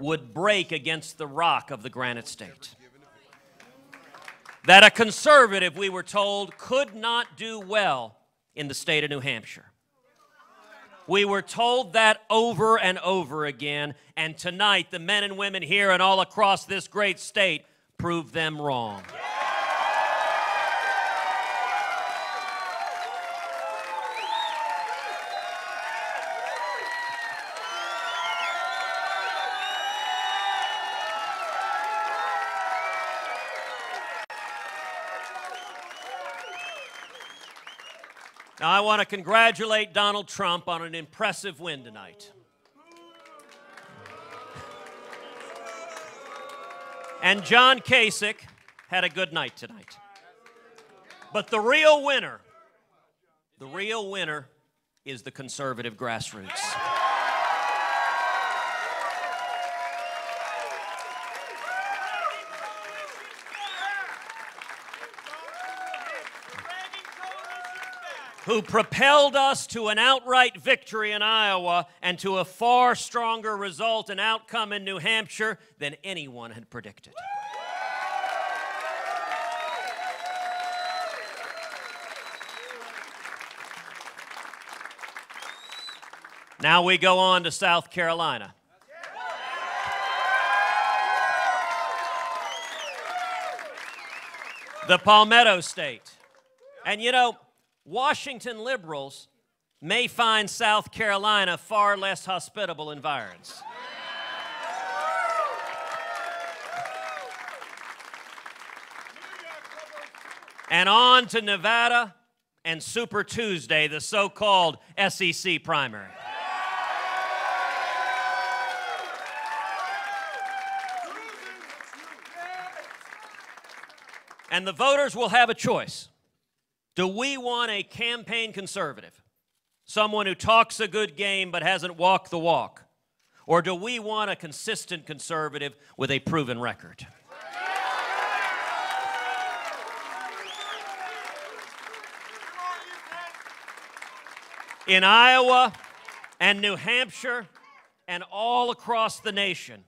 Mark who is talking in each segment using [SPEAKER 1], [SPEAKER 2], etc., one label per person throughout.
[SPEAKER 1] would break against the rock of the Granite State. That a conservative, we were told, could not do well in the state of New Hampshire. We were told that over and over again, and tonight the men and women here and all across this great state proved them wrong. Now, I want to congratulate Donald Trump on an impressive win tonight. And John Kasich had a good night tonight. But the real winner is the conservative grassroots. Who propelled us to an outright victory in Iowa and to a far stronger result and outcome in New Hampshire than anyone had predicted. Now we go on to South Carolina. The Palmetto State. And you know, Washington liberals may find South Carolina far less hospitable environs. And on to Nevada and Super Tuesday, the so-called SEC primary. And the voters will have a choice. Do we want a campaign conservative, someone who talks a good game but hasn't walked the walk? Or do we want a consistent conservative with a proven record? In Iowa and New Hampshire and all across the nation,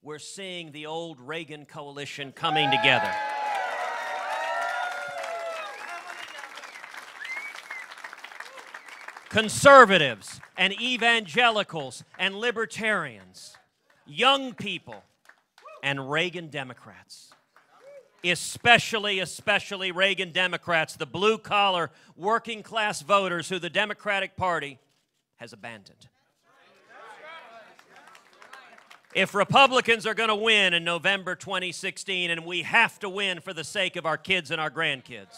[SPEAKER 1] we're seeing the old Reagan coalition coming together. Conservatives and evangelicals and libertarians, young people and Reagan Democrats, especially Reagan Democrats, the blue-collar, working-class voters who the Democratic Party has abandoned. If Republicans are going to win in November 2016, and we have to win for the sake of our kids and our grandkids,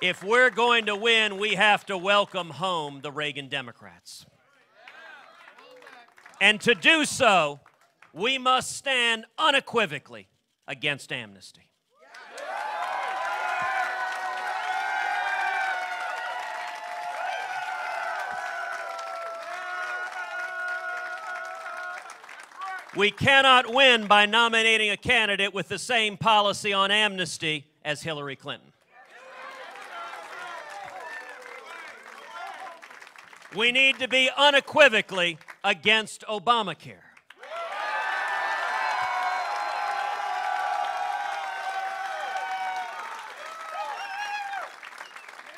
[SPEAKER 1] if we're going to win, we have to welcome home the Reagan Democrats. And to do so, we must stand unequivocally against amnesty. We cannot win by nominating a candidate with the same policy on amnesty as Hillary Clinton. We need to be unequivocally against Obamacare.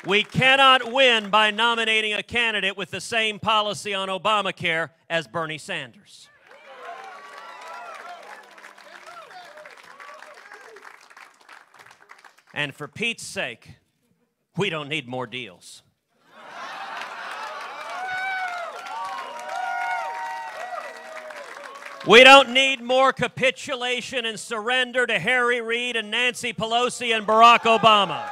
[SPEAKER 1] We cannot win by nominating a candidate with the same policy on Obamacare as Bernie Sanders. And for Pete's sake, we don't need more deals. We don't need more capitulation and surrender to Harry Reid and Nancy Pelosi and Barack Obama.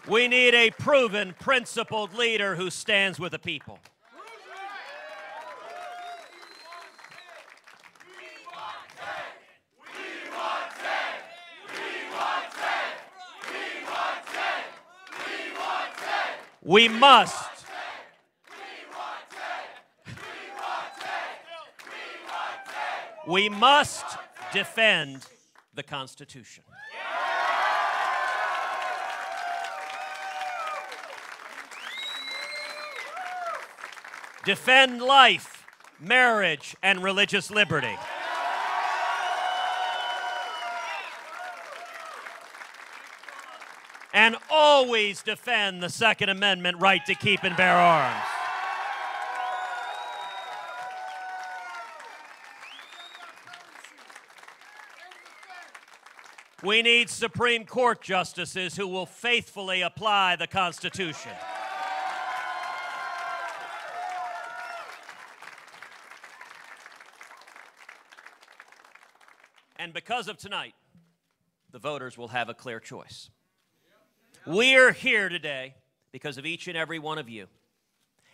[SPEAKER 1] We need a proven, principled leader who stands with the people. We must. We must defend the Constitution. defend life, marriage, and religious liberty. And always defend the Second Amendment right to keep and bear arms. We need Supreme Court justices who will faithfully apply the Constitution. And because of tonight, the voters will have a clear choice. We're here today because of each and every one of you,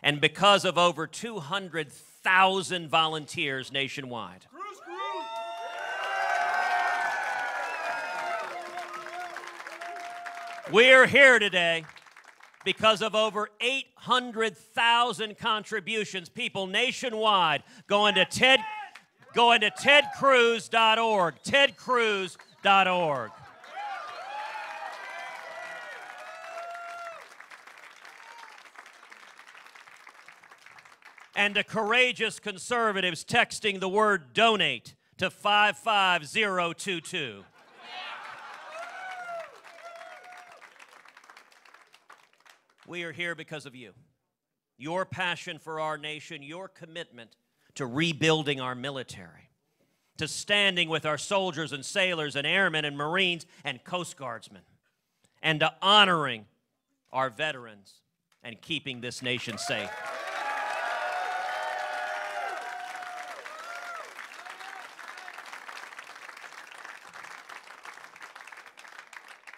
[SPEAKER 1] and because of over 200,000 volunteers nationwide. We're here today because of over 800,000 contributions, people nationwide going to tedcruz.org, tedcruz.org. And to courageous conservatives texting the word donate to 55022. We are here because of you. Your passion for our nation, your commitment to rebuilding our military, to standing with our soldiers and sailors and airmen and Marines and Coast Guardsmen, and to honoring our veterans and keeping this nation safe.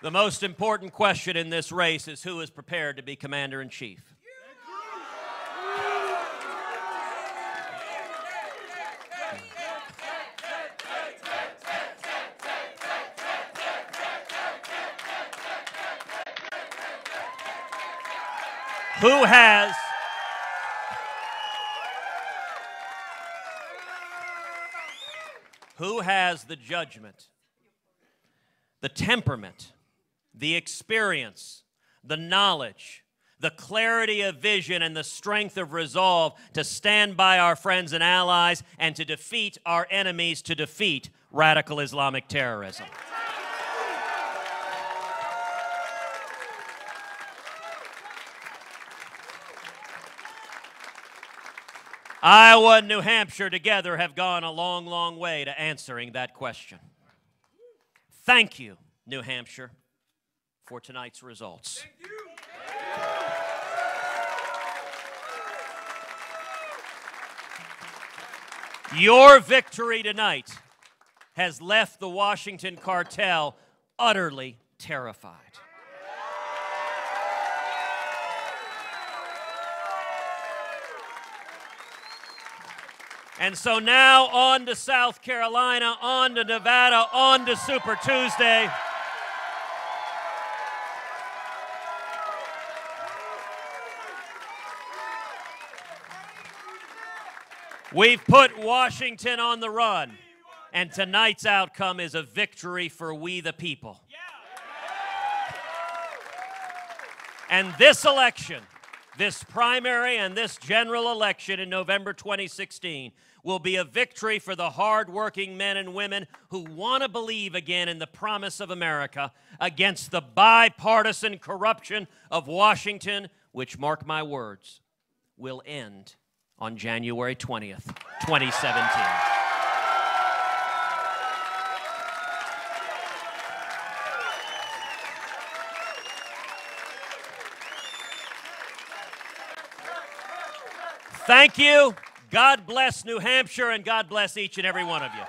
[SPEAKER 1] The most important question in this race is who is prepared to be Commander-in-Chief. Who has the judgment, the temperament, the experience, the knowledge, the clarity of vision, and the strength of resolve to stand by our friends and allies and to defeat our enemies, to defeat radical Islamic terrorism? Iowa and New Hampshire together have gone a long, long way to answering that question. Thank you, New Hampshire, for tonight's results. Your victory tonight has left the Washington cartel utterly terrified. And so now on to South Carolina, on to Nevada, on to Super Tuesday. We've put Washington on the run, and tonight's outcome is a victory for we the people. And this election, this primary and this general election in November 2016 will be a victory for the hard-working men and women who want to believe again in the promise of America against the bipartisan corruption of Washington, which, mark my words, will end on January 20th, 2017. Thank you. God bless New Hampshire, and God bless each and every one of you.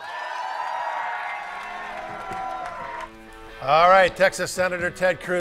[SPEAKER 2] All right, Texas Senator Ted Cruz.